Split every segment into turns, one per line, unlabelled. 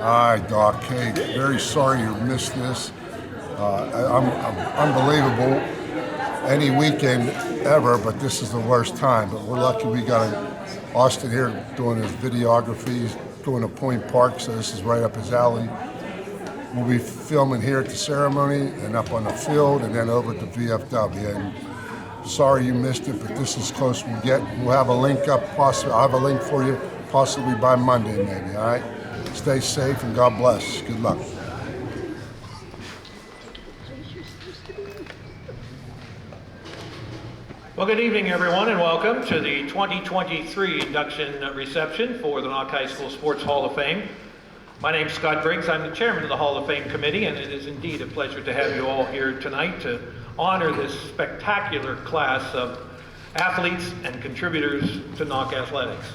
Hi, Doc. Hey, very sorry you missed this. I'm unbelievable any weekend ever, but this is the worst time. But we're lucky we got Austin here doing his videography. He's doing a Point Park, so this is right up his alley. We'll be filming here at the ceremony and up on the field and then over to VFW. And sorry you missed it, but this is close we get. We'll have a link up, possibly. I'll have a link for you possibly by Monday maybe, all right? Stay safe and God bless. Good luck.
Well, good evening, everyone, and welcome to the 2023 induction reception for the Knoch High School Sports Hall of Fame. My name's Scott Briggs. I'm the chairman of the Hall of Fame Committee, and it is indeed a pleasure to have you all here tonight to honor this spectacular class of athletes and contributors to Knoch Athletics.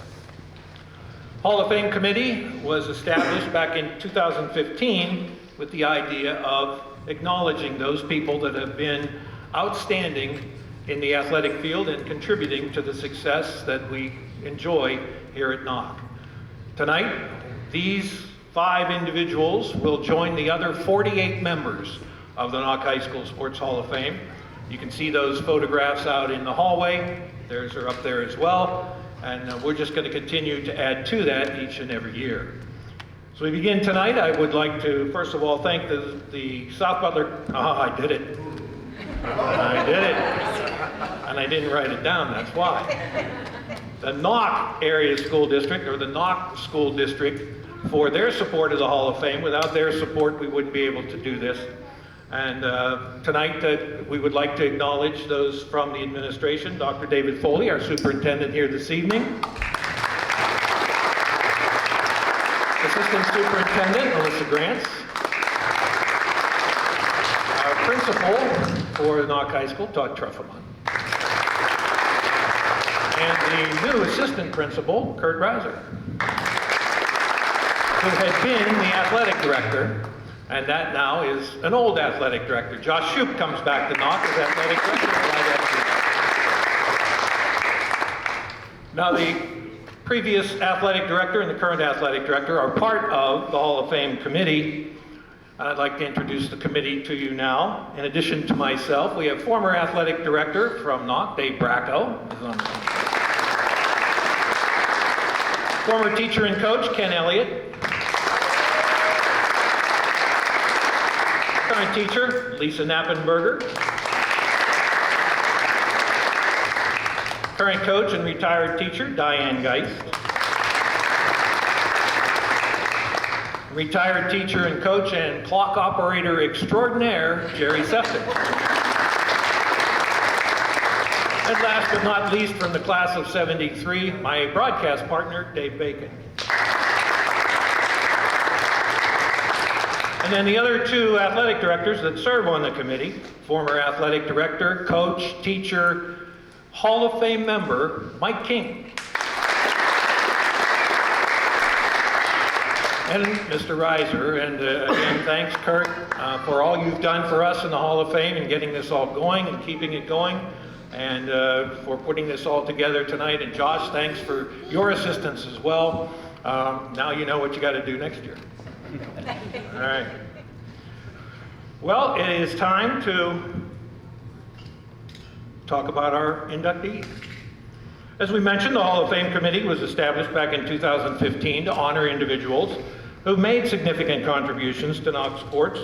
Hall of Fame Committee was established back in 2015 with the idea of acknowledging those people that have been outstanding in the athletic field and contributing to the success that we enjoy here at Knoch. Tonight, these 5 individuals will join the other 48 members of the Knoch High School Sports Hall of Fame. You can see those photographs out in the hallway. Theirs are up there as well. And we're just going to continue to add to that each and every year. So we begin tonight. I would like to, first of all, thank the South Butler. I did it. I did it. And I didn't write it down, that's why. The Knoch Area School District, or the Knoch School District, for their support of the Hall of Fame. Without their support, we wouldn't be able to do this. And tonight, we would like to acknowledge those from the administration. Dr. David Foley, our superintendent here this evening. Assistant Superintendent, Melissa Grants. Our principal for Knoch High School, Todd Truffleman. And the new assistant principal, Kurt Reiser, who had been the athletic director. And that now is an old athletic director. Josh Shoup comes back to Knoch as athletic director. Now the previous athletic director and the current athletic director are part of the Hall of Fame committee. And I'd like to introduce the committee to you now. In addition to myself, we have former athletic director from Knoch, Dave Bracco. Former teacher and coach, Ken Elliott. Current teacher, Lisa Knappenberger. Current coach and retired teacher, Diane Geist. Retired teacher and coach and clock operator extraordinaire, Jerry Sefton. And last but not least, from the class of '73, my broadcast partner, Dave Bacon. And then the other 2 athletic directors that serve on the committee, former athletic director, coach, teacher, Hall of Fame member, Mike King. And Mr. Reiser, and again, thanks, Kurt, for all you've done for us in the Hall of Fame and getting this all going and keeping it going, and for putting this all together tonight. And Josh, thanks for your assistance as well. Now you know what you got to do next year. All right. Well, it is time to talk about our inductees. As we mentioned, the Hall of Fame Committee was established back in 2015 to honor individuals who've made significant contributions to Knoch sports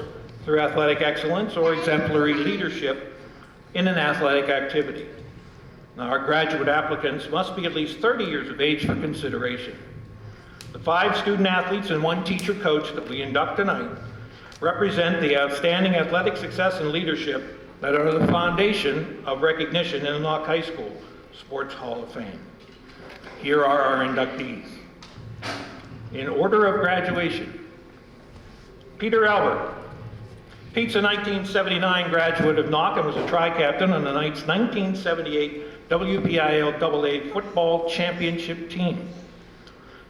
through athletic excellence or exemplary leadership in an athletic activity. Now, our graduate applicants must be at least 30 years of age for consideration. The 5 student athletes and 1 teacher coach that we induct tonight represent the outstanding athletic success and leadership that are the foundation of recognition in the Knoch High School Sports Hall of Fame. Here are our inductees. In order of graduation, Peter Albert. Pete's a 1979 graduate of Knoch and was a tri-captain on the Knights' 1978 WPIL AA football championship team.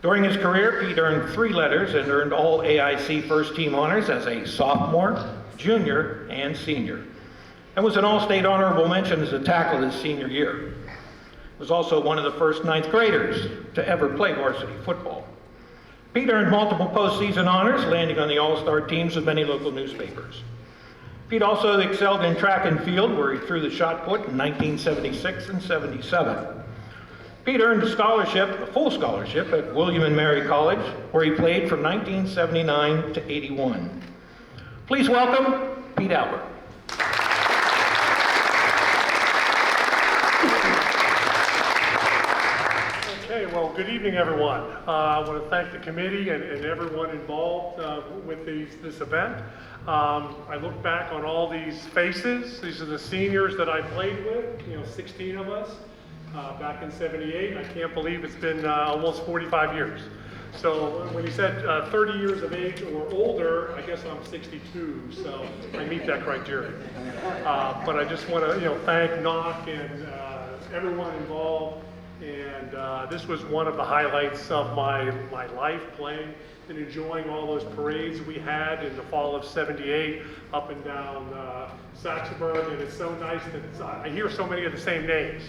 During his career, Pete earned 3 letters and earned all AIC first team honors as a sophomore, junior, and senior, and was an all-state honorable mention as a tackle his senior year. Was also one of the first 9th graders to ever play varsity football. Pete earned multiple postseason honors, landing on the all-star teams of many local newspapers. Pete also excelled in track and field, where he threw the shot put in 1976 and 77. Pete earned a full scholarship at William and Mary College, where he played from 1979 to 81. Please welcome Pete Albert.
Okay, well, good evening, everyone. I want to thank the committee and everyone involved with this event. I look back on all these faces. These are the seniors that I played with, 16 of us back in '78. I can't believe it's been almost 45 years. So when you said 30 years of age or older, I guess I'm 62, so I meet that criteria. But I just want to, thank Knoch and everyone involved. And this was one of the highlights of my life, playing and enjoying all those parades we had in the fall of '78 up and down Saxonburg. And it's so nice that I hear so many of the same names.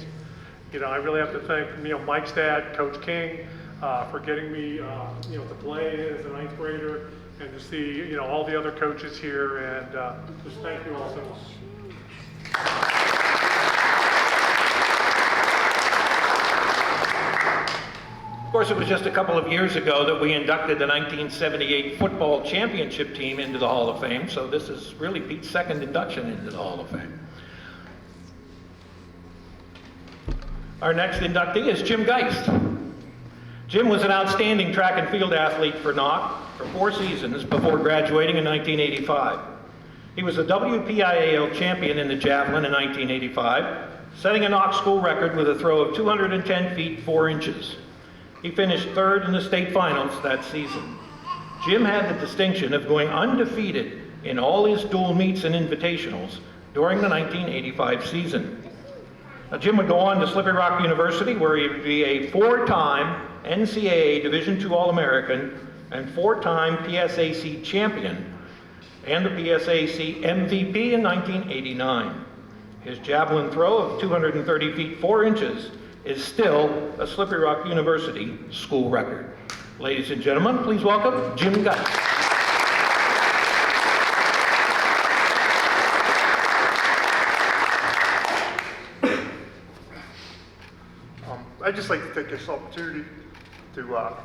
I really have to thank Mike's dad, Coach King, for getting me to play as a ninth grader, and to see all the other coaches here, and just thank you all so much.
Of course, it was just a couple of years ago that we inducted the 1978 football championship team into the Hall of Fame, so this is really Pete's second induction into the Hall of Fame. Our next inductee is Jim Geist. Jim was an outstanding track and field athlete for Knoch for 4 seasons before graduating in 1985. He was a WPIAL champion in the javelin in 1985, setting a Knoch school record with a throw of 210 feet 4 inches. He finished 3rd in the state finals that season. Jim had the distinction of going undefeated in all his dual meets and invitationals during the 1985 season. Now, Jim would go on to Slippery Rock University, where he would be a 4-time NCAA Division II All-American and 4-time PSAC champion, and the PSAC MVP in 1989. His javelin throw of 230 feet 4 inches is still a Slippery Rock University school record. Ladies and gentlemen, please welcome Jim Geist.
I'd just like to take this opportunity to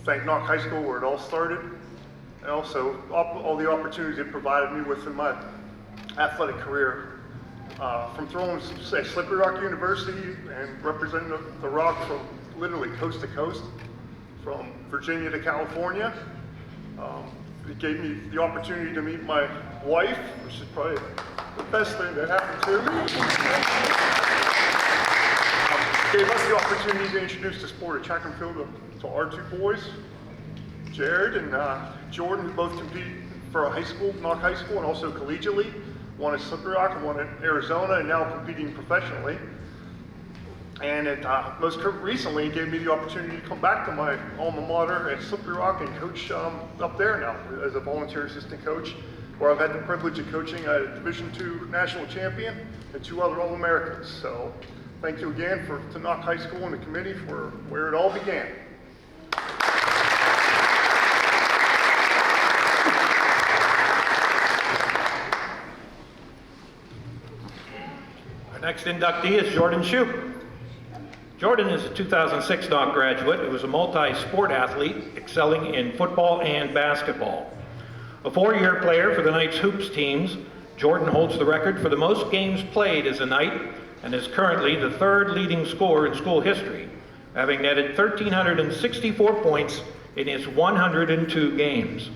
thank Knoch High School, where it all started, and also all the opportunities it provided me with in my athletic career. From throwing at Slippery Rock University and representing the Rock from literally coast to coast, from Virginia to California. It gave me the opportunity to meet my wife, which is probably the best thing that happened to me. Gave us the opportunity to introduce the sport of track and field to our 2 boys, Jared and Jordan, who both compete for a high school, Knoch High School, and also collegiately. One at Slippery Rock and one at Arizona, and now competing professionally. And it most recently gave me the opportunity to come back to my alma mater at Slippery Rock and coach up there now as a volunteer assistant coach, where I've had the privilege of coaching a Division II national champion and 2 other All-Americans. So thank you again to Knoch High School and the committee for where it all began.
Next inductee is Jordan Shoup. Jordan is a 2006 Knoch graduate who was a multi-sport athlete, excelling in football and basketball. A 4-year player for the Knights Hoops teams, Jordan holds the record for the most games played as a Knight and is currently the 3rd leading scorer in school history, having netted 1,364 points in his 102 games.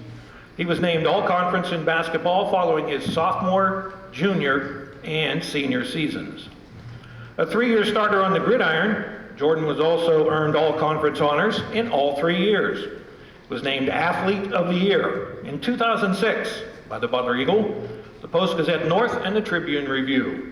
He was named All-Conference in basketball following his sophomore, junior, and senior seasons. A 3-year starter on the gridiron, Jordan was also earned all-conference honors in all 3 years. Was named Athlete of the Year in 2006 by the Butler Eagle, the Post-Gazette North, and the Tribune Review.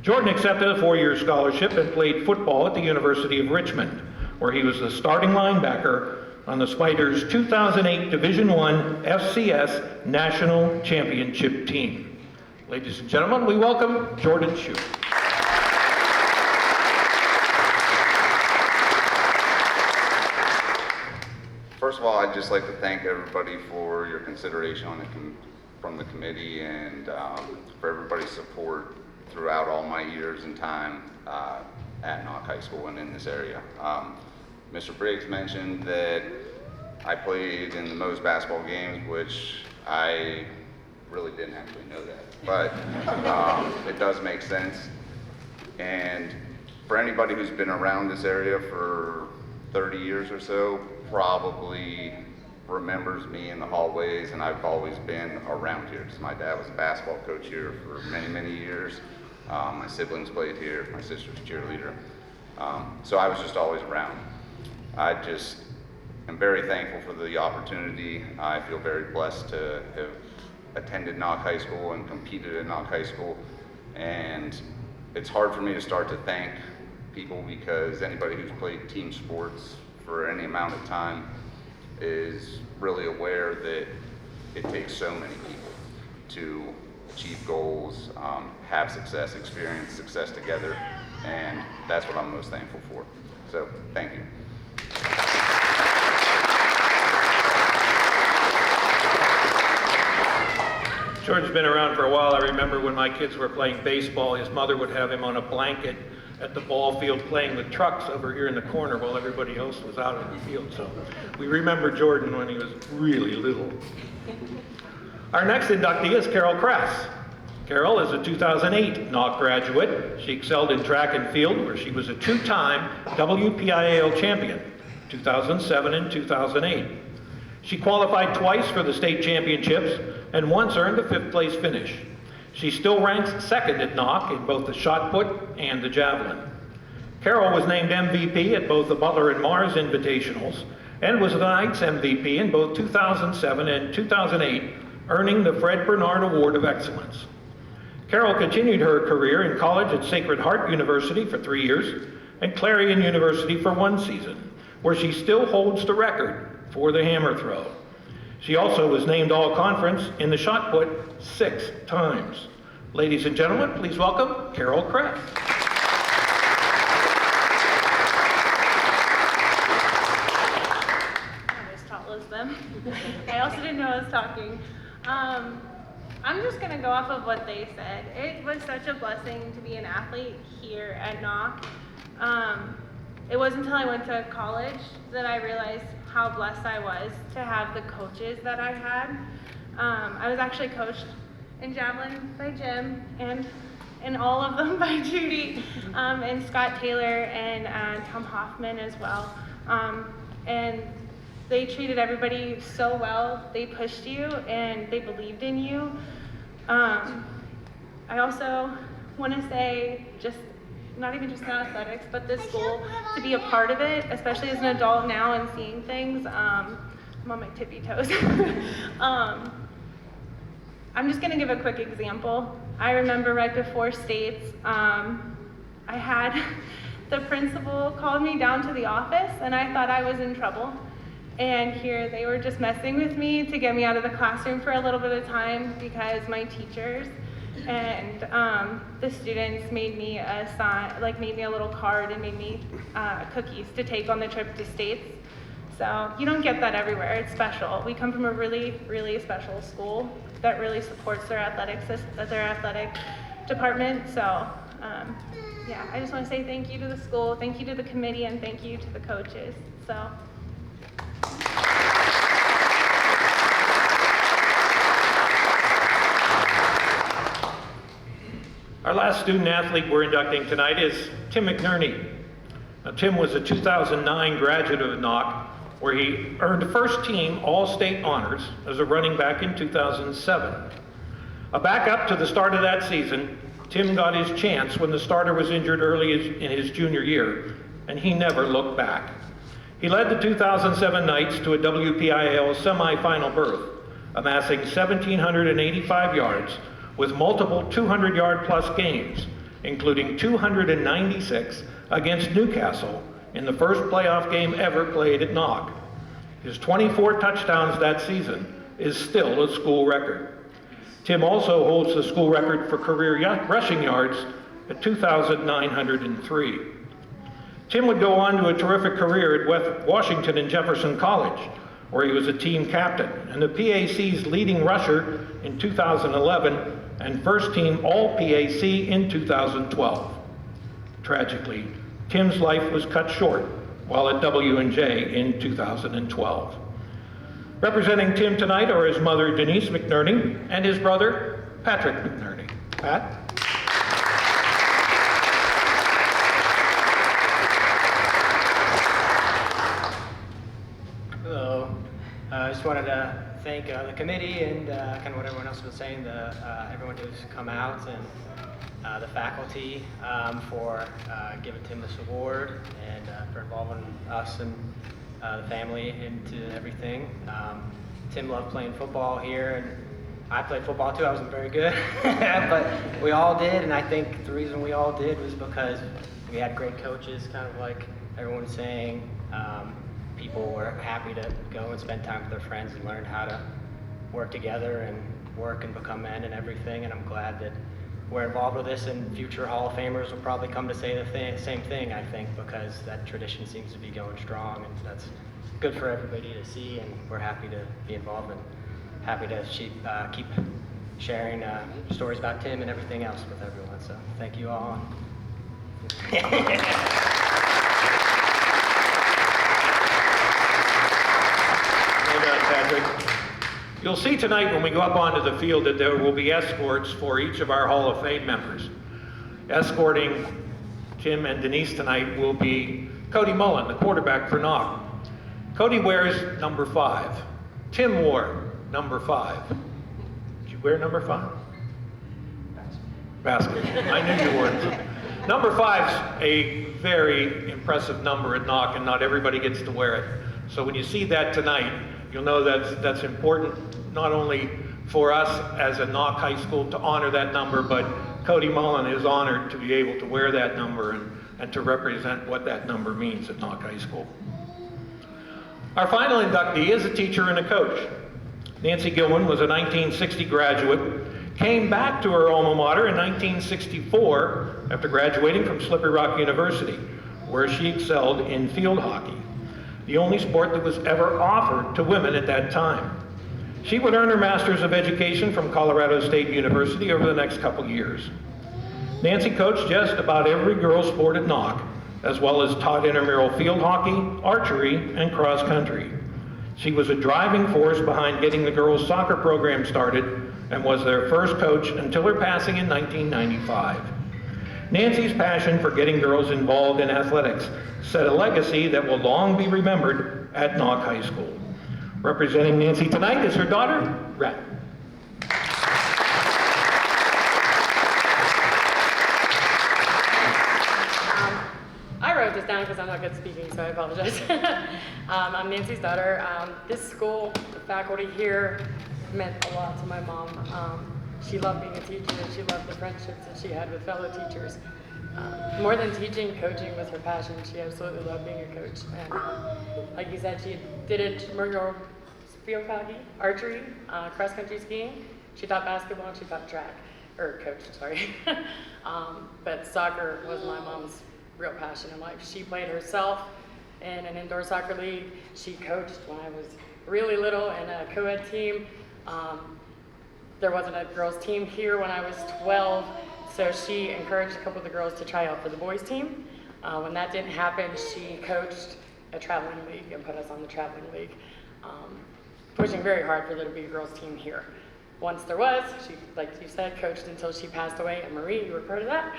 Jordan accepted a 4-year scholarship and played football at the University of Richmond, where he was the starting linebacker on the Spiders' 2008 Division I FCS National Championship team. Ladies and gentlemen, we welcome Jordan Shoup.
First of all, I'd I'd just like to thank everybody for your consideration on from the committee and for everybody's support throughout all my years and time at Knoch High School and in this area. Mr. Briggs mentioned that I played in the most basketball games, which I really didn't actually know that, but it does make sense. And for anybody who's been around this area for 30 years or so, probably remembers me in the hallways, and I've always been around here. So my dad was a basketball coach here for many, many years. My siblings played here, my sister's a cheerleader. So I was just always around. I just am very thankful for the opportunity. I feel very blessed to have attended Knoch High School and competed at Knoch High School. And it's hard for me to start to thank people because anybody who's played team sports for any amount of time is really aware that it takes so many people to achieve goals, have success, experience success together, and that's what I'm most thankful for. So, thank you.
George's been around for a while. I remember when my kids were playing baseball, his mother would have him on a blanket at the ball field playing with trucks over here in the corner while everybody else was out in the field. So we remember Jordan when he was really little. Our next inductee is Carol Kress. Carol is a 2008 Knoch graduate. She excelled in track and field, where she was a two-time WPIAL champion, 2007 and 2008. She qualified twice for the state championships and once earned a 5th place finish. She still ranks second at Knoch in both the shot put and the javelin. Carol was named MVP at both the Butler and Mars Invitationals and was the Knights MVP in both 2007 and 2008, earning the Fred Bernard Award of Excellence. Carol continued her career in college at Sacred Heart University for 3 years and Clarion University for 1 season, where she still holds the record for the hammer throw. She also was named All-Conference in the shot put 6 times. Ladies and gentlemen, please welcome Carol Kress.
I'm as tall as them. I also didn't know I was talking. I'm just gonna go off of what they said. It was such a blessing to be an athlete here at Knoch. It wasn't until I went to college that I realized how blessed I was to have the coaches that I had. I was actually coached in javelin by Jim and in all of them by Judy and Scott Taylor and Tom Hoffman as well. And they treated everybody so well. They pushed you and they believed in you. I also want to say, just not even just in athletics, but this school, to be a part of it, especially as an adult now and seeing things. I'm on my tippy toes. I'm just gonna give a quick example. I remember right before states, I had the principal called me down to the office and I thought I was in trouble. And here they were just messing with me to get me out of the classroom for a little bit of time because my teachers and the students made me made me a little card and made me cookies to take on the trip to states. So you don't get that everywhere. It's special. We come from a really, really special school that really supports their athletic department. So yeah, I just want to say thank you to the school, thank you to the committee, and thank you to the coaches. So.
Our last student athlete we're inducting tonight is Tim McNerney. Now, Tim was a 2009 graduate of Knoch, where he earned first team All-State honors as a running back in 2007. A backup to the start of that season, Tim got his chance when the starter was injured early in his junior year, and he never looked back. He led the 2007 Knights to a WPIAL semifinal berth, amassing 1,785 yards with multiple 200-yard plus games, including 296 against Newcastle in the first playoff game ever played at Knoch. His 24 touchdowns that season is still a school record. Tim also holds the school record for career rushing yards at 2,903. Tim would go on to a terrific career at Washington and Jefferson College, where he was a team captain and the PAC's leading rusher in 2011 and first team All-PAC in 2012. Tragically, Tim's life was cut short while at W&J in 2012. Representing Tim tonight are his mother, Denise McNerney, and his brother, Patrick McNerney. Pat?
Hello. I just wanted to thank the committee and kind of what everyone else was saying, everyone who's come out and the faculty for giving Tim this award and for involving us and the family into everything. Tim loved playing football here, and I played football too. I wasn't very good, but we all did, and I think the reason we all did was because we had great coaches, kind of like everyone was saying. People were happy to go and spend time with their friends and learn how to work together and work and become men and everything, and I'm glad that we're involved with this, and future Hall of Famers will probably come to say the same thing, I think, because that tradition seems to be going strong, and that's good for everybody to see, and we're happy to be involved and happy to keep sharing stories about Tim and everything else with everyone. So thank you all.
Patrick. You'll see tonight when we go up onto the field that there will be escorts for each of our Hall of Fame members. Escorting Tim and Denise tonight will be Cody Mullen, the quarterback for Knoch. Cody wears number 5. Tim wore number 5. Did you wear number 5? Basket. I knew you were. Number 5's a very impressive number at Knoch, and not everybody gets to wear it. So when you see that tonight, you'll know that's important, not only for us as a Knoch High School to honor that number, but Cody Mullen is honored to be able to wear that number and to represent what that number means at Knoch High School. Our final inductee is a teacher and a coach. Nancy Gilman was a 1960 graduate, came back to her alma mater in 1964 after graduating from Slippery Rock University, where she excelled in field hockey, the only sport that was ever offered to women at that time. She would earn her Master's of Education from Colorado State University over the next couple years. Nancy coached just about every girls' sport at Knoch, as well as taught intramural field hockey, archery, and cross country. She was a driving force behind getting the girls' soccer program started and was their first coach until her passing in 1995. Nancy's passion for getting girls involved in athletics set a legacy that will long be remembered at Knoch High School. Representing Nancy tonight is her daughter, Rhett.
I wrote this down because I'm not good at speaking, so I apologize. I'm Nancy's daughter. This school, the faculty here, meant a lot to my mom. She loved being a teacher, and she loved the friendships that she had with fellow teachers. More than teaching, coaching was her passion. She absolutely loved being a coach. And like you said, she did intramural field hockey, archery, cross-country skiing. She taught basketball and she taught track, or coached, sorry. But soccer was my mom's real passion in life. She played herself in an indoor soccer league. She coached when I was really little in a co-ed team. There wasn't a girls' team here when I was 12, so she encouraged a couple of the girls to try out for the boys' team. When that didn't happen, she coached a traveling league and put us on the traveling league, pushing very hard for there to be a girls' team here. Once there was, she, like you said, coached until she passed away, and Marie, you were part of that.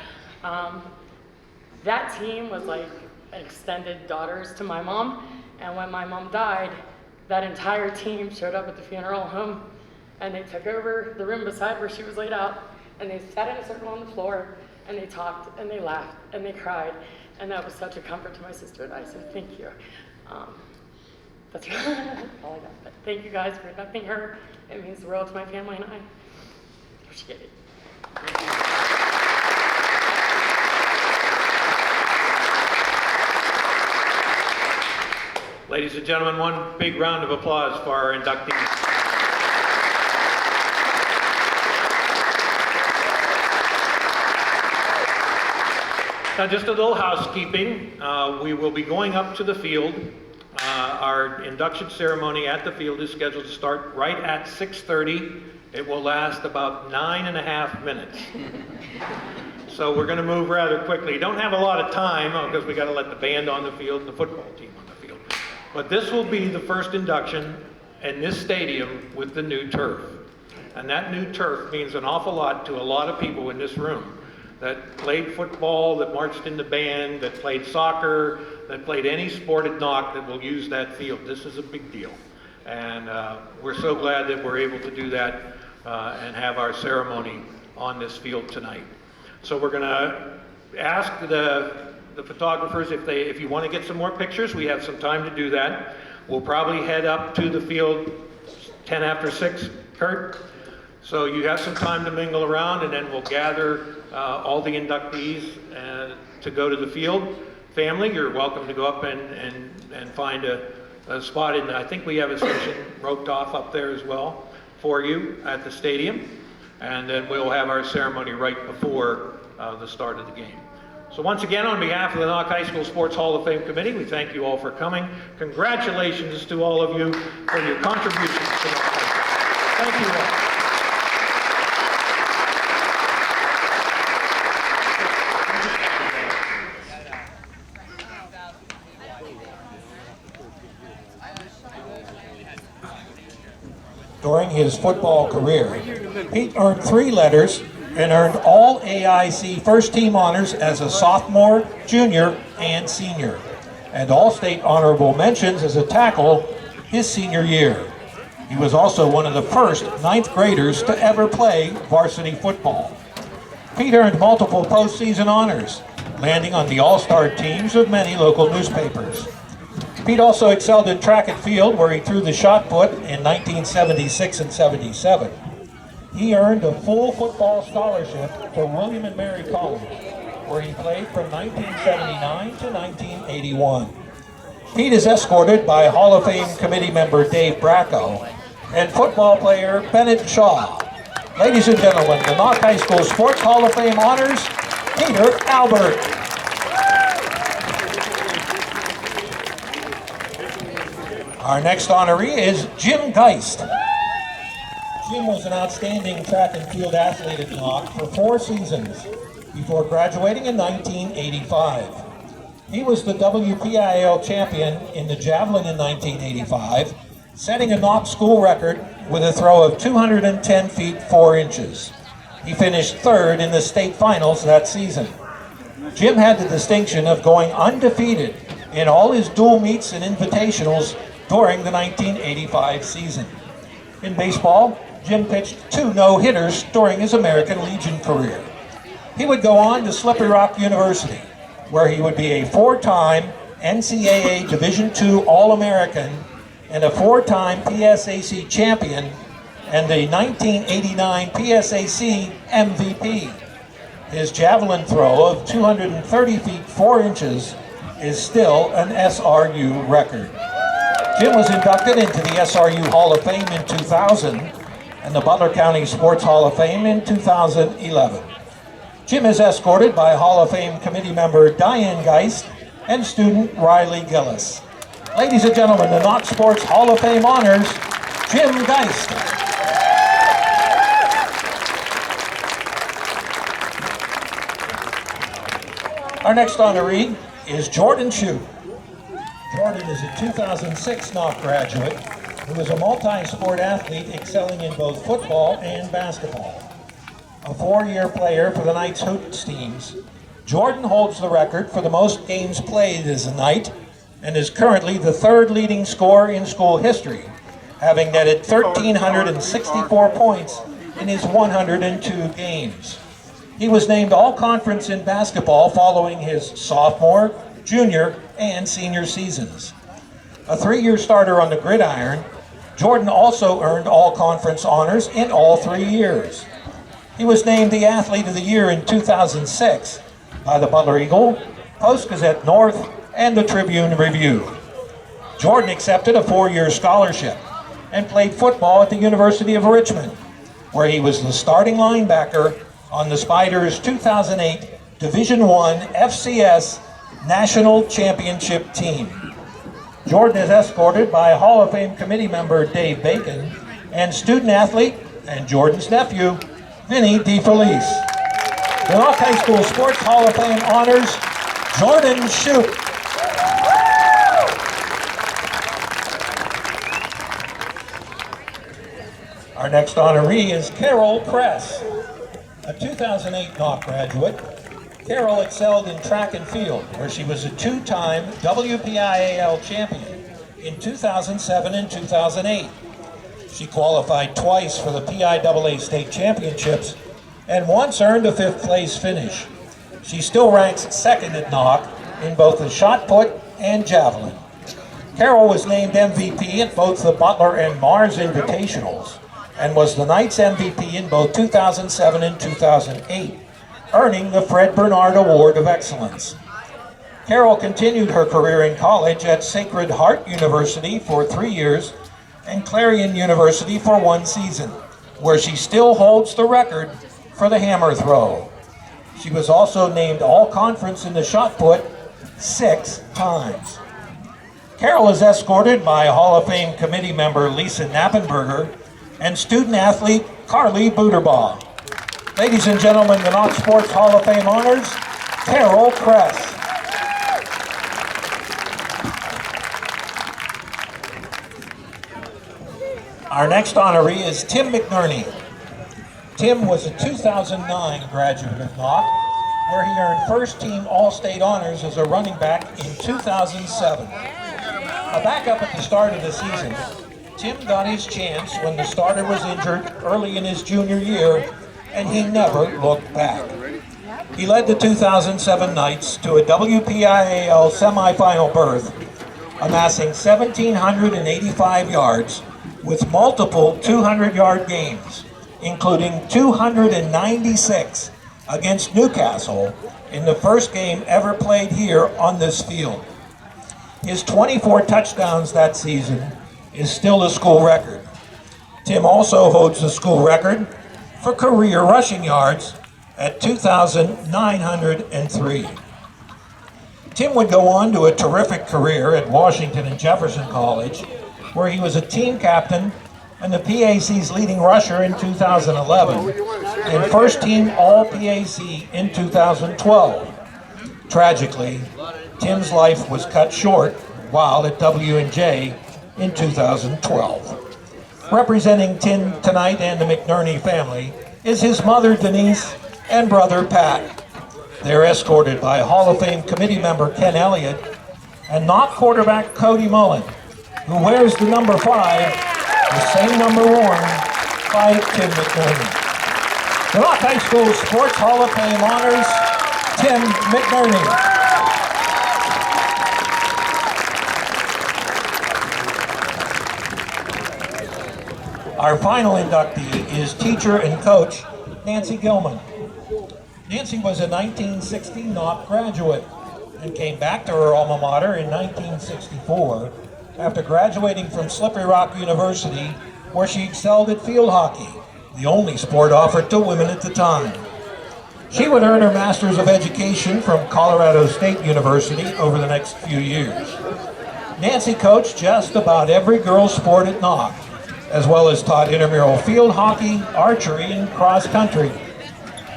That team was like extended daughters to my mom, and when my mom died, that entire team showed up at the funeral home, and they took over the room beside where she was laid out, and they sat in a circle on the floor, and they talked, and they laughed, and they cried, and that was such a comfort to my sister and I, so thank you. That's all I got, but thank you guys for inducting her. It means the world to my family and I. Appreciate it.
Ladies and gentlemen, one big round of applause for our inductees. Now, just a little housekeeping. We will be going up to the field our induction ceremony at the field is scheduled to start right at 6:30. It will last about 9.5 minutes. So we're going to move rather quickly. Don't have a lot of time because we got to let the band on the field and the football team on the field. But this will be the first induction in this stadium with the new turf. And that new turf means an awful lot to a lot of people in this room that played football, that marched in the band, that played soccer, that played any sport at Knoch that will use that field. This is a big deal. And we're so glad that we're able to do that and have our ceremony on this field tonight. So we're going to ask the photographers if you want to get some more pictures, we have some time to do that. We'll probably head up to the field 10 after 6, Kurt. So you have some time to mingle around, and then we'll gather all the inductees to go to the field. Family, you're welcome to go up and find a spot in. I think we have a section roped off up there as well for you at the stadium. And then we'll have our ceremony right before the start of the game. So once again, on behalf of the Knoch High School Sports Hall of Fame Committee, we thank you all for coming. Congratulations to all of you for your contributions to Knoch High School. Thank you all.
During his football career, Pete earned 3 letters and earned all AIC first team honors as a sophomore, junior, and senior, and all state honorable mentions as a tackle his senior year. He was also one of the first 9th graders to ever play varsity football. Pete earned multiple postseason honors, landing on the all-star teams of many local newspapers. Pete also excelled in track and field, where he threw the shot put in 1976 and 77. He earned a full football scholarship to William and Mary College, where he played from 1979 to 1981. Pete is escorted by Hall of Fame committee member Dave Bracco and football player Bennett Shaw. Ladies and gentlemen, the Knoch High School Sports Hall of Fame honors Peter Albert. Our next honoree is Jim Geist. Jim was an outstanding track and field athlete at Knoch for 4 seasons before graduating in 1985. He was the WPIAL champion in the javelin in 1985, setting a Knoch school record with a throw of 210 feet 4 inches. He finished 3rd in the state finals that season. Jim had the distinction of going undefeated in all his dual meets and invitationals during the 1985 season. In baseball, Jim pitched 2 no-hitters during his American Legion career. He would go on to Slippery Rock University, where he would be a 4-time NCAA Division II All-American and a 4-time PSAC champion and the 1989 PSAC MVP. His javelin throw of 230 feet 4 inches is still an SRU record. Jim was inducted into the SRU Hall of Fame in 2000 and the Butler County Sports Hall of Fame in 2011. Jim is escorted by Hall of Fame committee member Diane Geist and student Riley Gillis. Ladies and gentlemen, the Knoch Sports Hall of Fame honors Jim Geist. Our next honoree is Jordan Shue. Jordan is a 2006 Knoch graduate who is a multi-sport athlete excelling in both football and basketball. A 4-year player for the Knights Hoots teams, Jordan holds the record for the most games played as a Knight and is currently the 3rd leading scorer in school history, having netted 1,364 points in his 102 games. He was named All-Conference in basketball following his sophomore, junior, and senior seasons. A 3-year starter on the gridiron, Jordan also earned All-Conference honors in all 3 years. He was named the Athlete of the Year in 2006 by the Butler Eagle, Post-Gazette North, and the Tribune Review. Jordan accepted a 4-year scholarship and played football at the University of Richmond, where he was the starting linebacker on the Spiders' 2008 Division I FCS National Championship team. Jordan is escorted by Hall of Fame committee member Dave Bacon and student athlete and Jordan's nephew, Vinny DeFelice. The Knoch High School Sports Hall of Fame honors Jordan Shoup. Our next honoree is Carol Kress, a 2008 Knoch graduate. Carol excelled in track and field, where she was a two-time WPIAL champion in 2007 and 2008. She qualified twice for the PIAA state championships and once earned a fifth-place finish. She still ranks second at Knoch in both the shot put and javelin. Carol was named MVP at both the Butler and Mars Invitationals and was the Knights MVP in both 2007 and 2008, earning the Fred Bernard Award of Excellence. Carol continued her career in college at Sacred Heart University for 3 years and Clarion University for 1 season, where she still holds the record for the hammer throw. She was also named All-Conference in the shot put 6 times. Carol is escorted by Hall of Fame committee member Lisa Knappenberger and student athlete Carly Buterbaugh. Ladies and gentlemen, the Knoch Sports Hall of Fame honors Carol Kress. Our next honoree is Tim McNerney. Tim was a 2009 graduate of Knoch, where he earned first team All-State honors as a running back in 2007. A backup at the start of the season, Tim got his chance when the starter was injured early in his junior year, and he never looked back. He led the 2007 Knights to a WPIAL semifinal berth, amassing 1,785 yards with multiple 200-yard games, including 296 against Newcastle in the first game ever played here on this field. His 24 touchdowns that season is still a school record. Tim also holds the school record for career rushing yards at 2,903. Tim would go on to a terrific career at Washington and Jefferson College, where he was a team captain and the PAC's leading rusher in 2011 and first team All-PAC in 2012. Tragically, Tim's life was cut short while at W&J in 2012. Representing Tim tonight and the McNerney family is his mother Denise and brother Pat. They're escorted by Hall of Fame committee member Ken Elliott and Knoch quarterback Cody Mullen, who wears the number 5, the same number worn by Tim McNerney. The Knoch High School Sports Hall of Fame honors Tim McNerney. Our final inductee is teacher and coach Nancy Gilman. Nancy was a 1960 Knoch graduate and came back to her alma mater in 1964 after graduating from Slippery Rock University, where she excelled at field hockey, the only sport offered to women at the time. She would earn her Master's of Education from Colorado State University over the next few years. Nancy coached just about every girls' sport at Knoch, as well as taught intramural field hockey, archery, and cross country.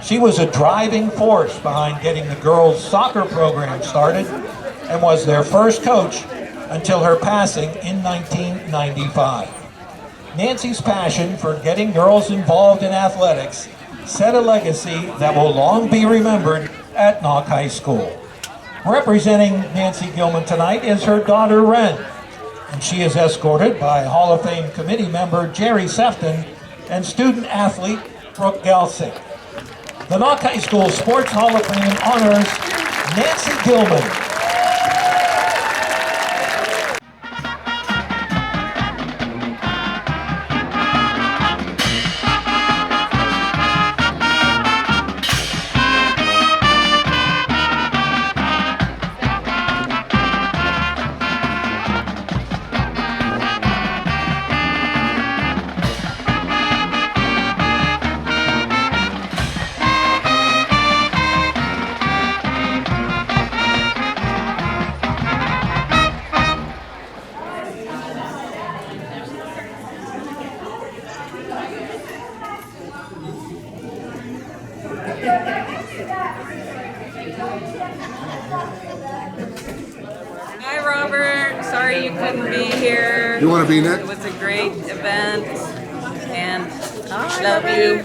She was a driving force behind getting the girls' soccer program started and was their first coach until her passing in 1995. Nancy's passion for getting girls involved in athletics set a legacy that will long be remembered at Knoch High School. Representing Nancy Gilman tonight is her daughter Ren, and she is escorted by Hall of Fame committee member Jerry Sefton and student athlete Brooke Gelsick. The Knoch High School Sports Hall of Fame honors Nancy Gilman.
Hi, Robert. Sorry you couldn't be here.
You want to be next?
It was a great event, and love you.